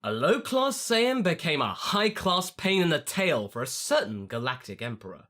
A low-class Saiyan became a high-class pain in the tail for a certain galactic emperor.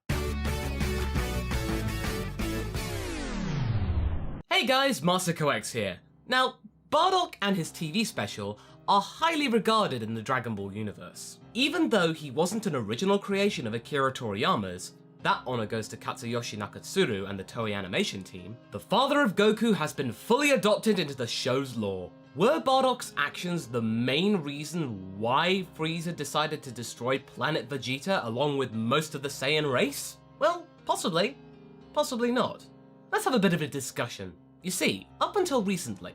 Hey guys, MasterCoX here. Now, Bardock and his TV special are highly regarded in the Dragonball universe. Even though he wasn't an original creation of Akira Toriyama's, that honor goes to Katsuyoshi Nakatsuru and the Toei animation team, the father of Goku has been fully adopted into the show's lore. Were Bardock's actions the main reason why Freeza decided to destroy planet Vegeta along with most of the Saiyan race? Well, possibly. Possibly not. Let's have a bit of a discussion. You see, up until recently,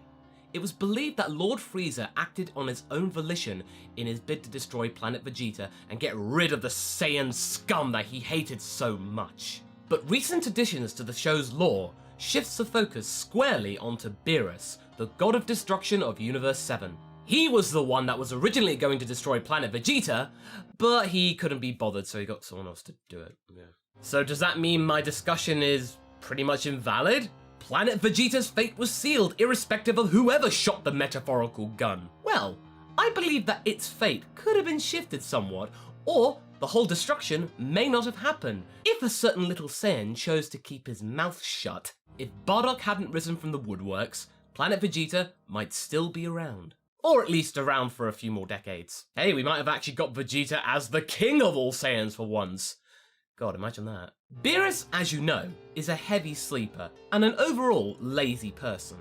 it was believed that Lord Freeza acted on his own volition in his bid to destroy planet Vegeta and get rid of the Saiyan scum that he hated so much. But recent additions to the show's lore shifts the focus squarely onto Beerus, the god of destruction of Universe 7. He was the one that was originally going to destroy planet Vegeta, but he couldn't be bothered, so he got someone else to do it. Yeah. So does that mean my discussion is pretty much invalid? Planet Vegeta's fate was sealed, irrespective of whoever shot the metaphorical gun. Well, I believe that its fate could have been shifted somewhat, or the whole destruction may not have happened if a certain little Saiyan chose to keep his mouth shut. If Bardock hadn't risen from the woodworks, planet Vegeta might still be around. Or at least around for a few more decades. Hey, we might have actually got Vegeta as the king of all Saiyans for once. God, imagine that. Beerus, as you know, is a heavy sleeper and an overall lazy person.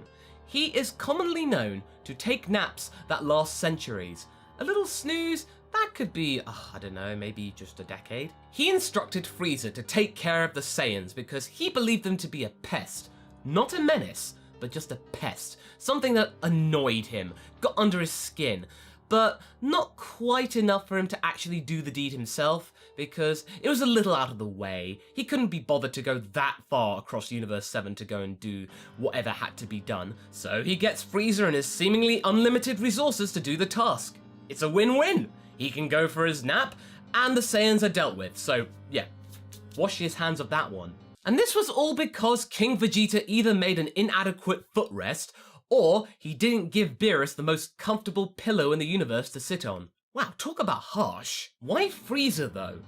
He is commonly known to take naps that last centuries. A little snooze, that could be, I don't know, maybe just a decade. He instructed Freeza to take care of the Saiyans because he believed them to be a pest. Not a menace, but just a pest. Something that annoyed him, got under his skin. But not quite enough for him to actually do the deed himself, because it was a little out of the way. He couldn't be bothered to go that far across Universe 7 to go and do whatever had to be done, so he gets Freeza and his seemingly unlimited resources to do the task. It's a win-win. He can go for his nap, and the Saiyans are dealt with, so yeah, wash his hands of that one. And this was all because King Vegeta either made an inadequate footrest, or he didn't give Beerus the most comfortable pillow in the universe to sit on. Wow, talk about harsh. Why Freeza though?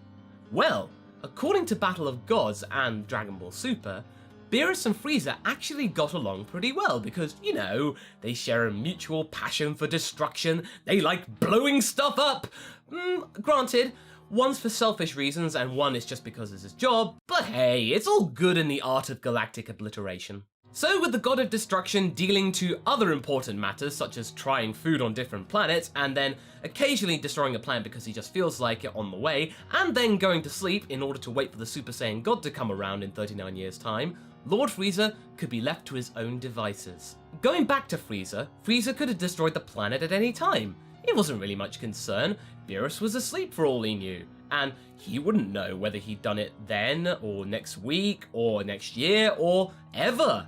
Well, according to Battle of Gods and Dragon Ball Super, Beerus and Freeza actually got along pretty well because, you know, they share a mutual passion for destruction, they like blowing stuff up. Granted, one's for selfish reasons and one is just because it's his job, but hey, it's all good in the art of galactic obliteration. So with the god of destruction dealing to other important matters such as trying food on different planets and then occasionally destroying a planet because he just feels like it on the way and then going to sleep in order to wait for the Super Saiyan god to come around in 39 years time, Lord Freeza could be left to his own devices. Going back to Freeza, Freeza could have destroyed the planet at any time. It wasn't really much concern. Beerus was asleep for all he knew, and he wouldn't know whether he'd done it then or next week or next year or ever.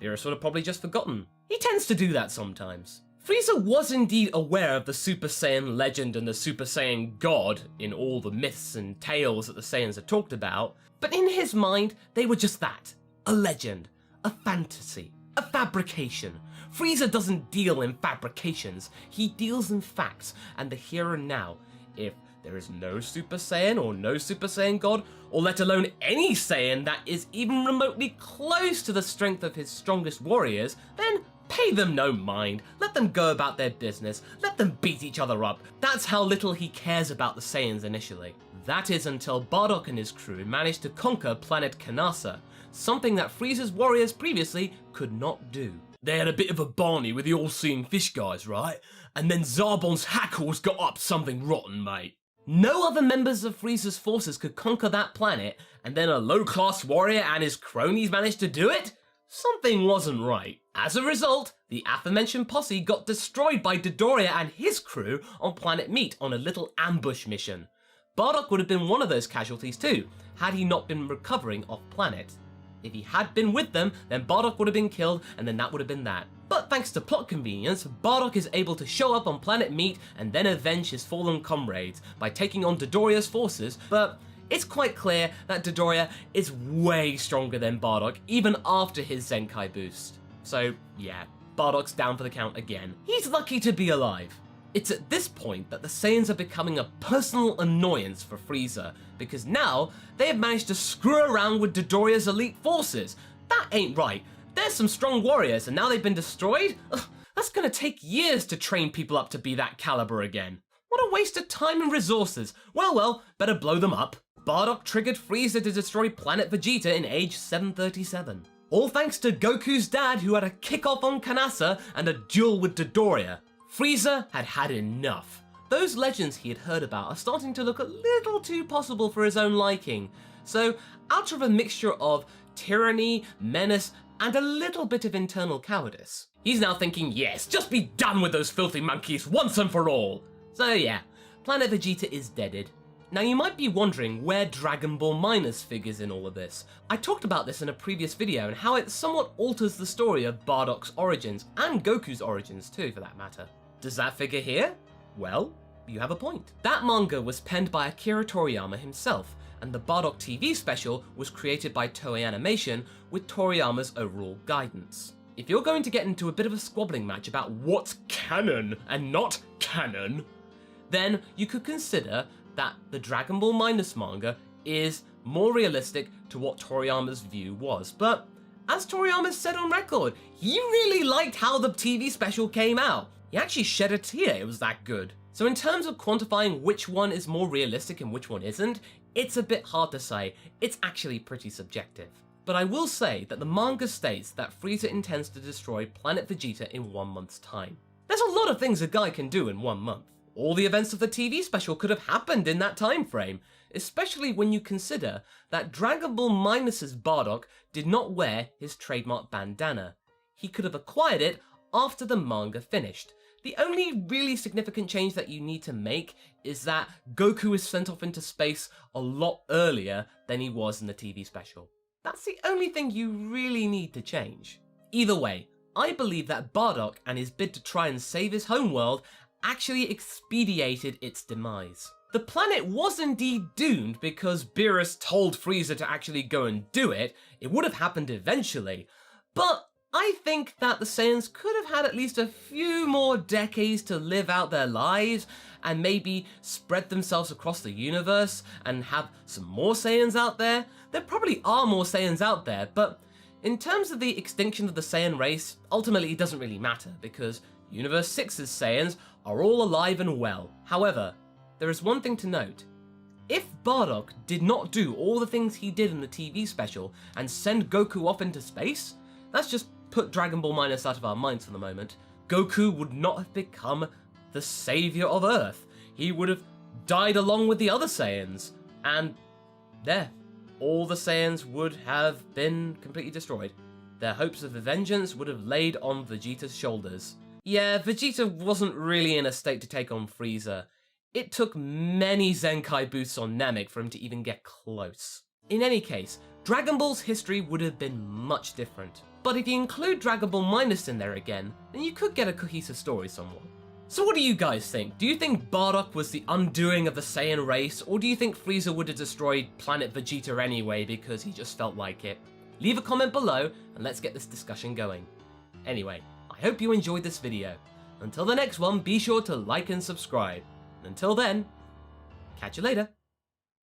Beerus would have probably just forgotten. He tends to do that sometimes. Freeza was indeed aware of the Super Saiyan legend and the Super Saiyan god in all the myths and tales that the Saiyans had talked about, but in his mind, they were just that. A legend, a fantasy, a fabrication. Freeza doesn't deal in fabrications, he deals in facts and the here and now. If there is no Super Saiyan or no Super Saiyan God, or let alone any Saiyan that is even remotely close to the strength of his strongest warriors, then pay them no mind, let them go about their business, let them beat each other up. That's how little he cares about the Saiyans initially. That is until Bardock and his crew managed to conquer planet Kanasa, something that Frieza's warriors previously could not do. They had a bit of a Barney with the all-seeing fish guys, right? And then Zarbon's hackles got up something rotten, mate. No other members of Frieza's forces could conquer that planet, and then a low-class warrior and his cronies managed to do it? Something wasn't right. As a result, the aforementioned posse got destroyed by Dodoria and his crew on planet Meat on a little ambush mission. Bardock would have been one of those casualties too, had he not been recovering off-planet. If he had been with them, then Bardock would have been killed, and then that would have been that. But thanks to plot convenience, Bardock is able to show up on planet Meat and then avenge his fallen comrades by taking on Dodoria's forces, but it's quite clear that Dodoria is way stronger than Bardock even after his Zenkai boost. So yeah, Bardock's down for the count again. He's lucky to be alive. It's at this point that the Saiyans are becoming a personal annoyance for Freeza, because now they have managed to screw around with Dodoria's elite forces. That ain't right. There's some strong warriors and now they've been destroyed? Ugh, that's gonna take years to train people up to be that caliber again. What a waste of time and resources. Well, better blow them up. Bardock triggered Freeza to destroy planet Vegeta in age 737. All thanks to Goku's dad, who had a kick-off on Kanasa and a duel with Dodoria. Freeza had had enough. Those legends he had heard about are starting to look a little too possible for his own liking. So, out of a mixture of tyranny, menace, and a little bit of internal cowardice, he's now thinking, yes, just be done with those filthy monkeys once and for all. So yeah, Planet Vegeta is deaded. Now you might be wondering where Dragon Ball Minus figures in all of this. I talked about this in a previous video and how it somewhat alters the story of Bardock's origins, and Goku's origins too for that matter. Does that figure here? Well, you have a point. That manga was penned by Akira Toriyama himself, and the Bardock TV special was created by Toei Animation with Toriyama's overall guidance. If you're going to get into a bit of a squabbling match about what's canon and not canon, then you could consider that the Dragon Ball Minus manga is more realistic to what Toriyama's view was. But as Toriyama said on record, he really liked how the TV special came out. He actually shed a tear, it was that good. So in terms of quantifying which one is more realistic and which one isn't, it's a bit hard to say. It's actually pretty subjective. But I will say that the manga states that Freeza intends to destroy Planet Vegeta in 1 month's time. There's a lot of things a guy can do in 1 month. All the events of the TV special could have happened in that time frame, especially when you consider that Dragon Ball Minus's Bardock did not wear his trademark bandana. He could have acquired it after the manga finished. The only really significant change that you need to make is that Goku is sent off into space a lot earlier than he was in the TV special. That's the only thing you really need to change. Either way, I believe that Bardock and his bid to try and save his homeworld actually expedited its demise. The planet was indeed doomed because Beerus told Freeza to actually go and do it. It would have happened eventually, but I think that the Saiyans could have had at least a few more decades to live out their lives and maybe spread themselves across the universe and have some more Saiyans out there. There probably are more Saiyans out there, but in terms of the extinction of the Saiyan race, ultimately it doesn't really matter because Universe 6's Saiyans are all alive and well. However, there is one thing to note. If Bardock did not do all the things he did in the TV special and send Goku off into space, let's just put Dragon Ball Minus out of our minds for the moment, Goku would not have become the savior of Earth. He would have died along with the other Saiyans, and there, all the Saiyans would have been completely destroyed. Their hopes of vengeance would have laid on Vegeta's shoulders. Yeah, Vegeta wasn't really in a state to take on Freeza. It took many Zenkai boosts on Namek for him to even get close. In any case, Dragon Ball's history would have been much different. But if you include Dragon Ball Minus in there again, then you could get a cohesive story somewhat. So what do you guys think? Do you think Bardock was the undoing of the Saiyan race, or do you think Freeza would have destroyed Planet Vegeta anyway because he just felt like it? Leave a comment below and let's get this discussion going. Anyway, I hope you enjoyed this video. Until the next one, be sure to like and subscribe. Until then, catch you later.